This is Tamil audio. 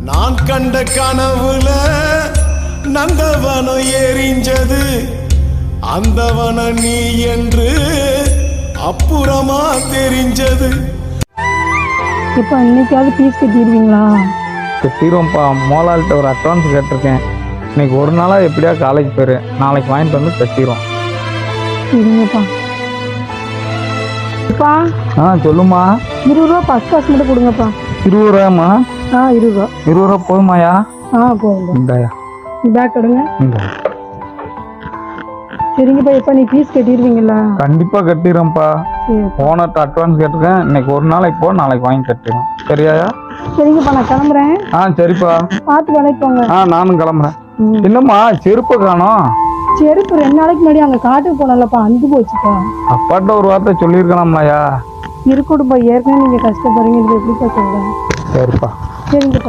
நான் கண்ட கனவுல நந்தவனம் எரிஞ்சது, அந்தவனம் நீ என்று அப்புறமா தெரிஞ்சது. இப்போ இன்னைக்காவது ஃபீஸ் கட்டிடுவீங்களா? கட்டிடுவோம்ப்பா. மோலால்கிட்ட ஒரு அட்வான்ஸ் கேட்டிருக்கேன். இன்னைக்கு ஒரு நாளாக எப்படியா காலேஜ் போயிரு, நாளைக்கு வாங்கிட்டு வந்து கட்டிடுவோம். சரிங்கப்பா. அப்பா சொல்லுமா. 20 ரூபா ஃபர்ஸ்ட் கிளாஸ் மட்டும் கொடுங்கப்பா. 20 ரூபாயாம்மா? 20 ரூபா. 20 ரூபா போதுமாயா? போதுங்க. இந்தாயா பேக் எடுங்க. இந்த சரிங்கப்பா. எப்போ நீ ஃபீஸ் கட்டிடுவீங்களா? கண்டிப்பாக கட்டிடுறேன்ப்பா. ஓனர்கிட்ட அட்வான்ஸ் கேட்டிருக்கேன். இன்னைக்கு ஒரு நாளைக்கு போ, நாளைக்கு வாங்கி கட்டிடுவோம். சரியாயா? சரிங்கப்பா, நான் கிளம்புறேன். சரிப்பா. பார்த்து வேலைக்கு போங்க. நானும் கிளம்புறேன். என்னம்மா செருப்பு காணோம்? செருப்பு 2 நாளைக்கு முன்னாடி அங்கே காட்டுக்கு போனலப்பா, அந்து போச்சுப்பா. அப்பாட்ட ஒரு வார்த்தை சொல்லியிருக்கலாம்லையா? இருக்கட்டும்ப்பா, ஏற்கனவே நீங்கள் கஷ்டப்படுறீங்க, இது எப்படிப்பா சொல்கிறேன்? சரிப்பா. சரிங்கப்பா.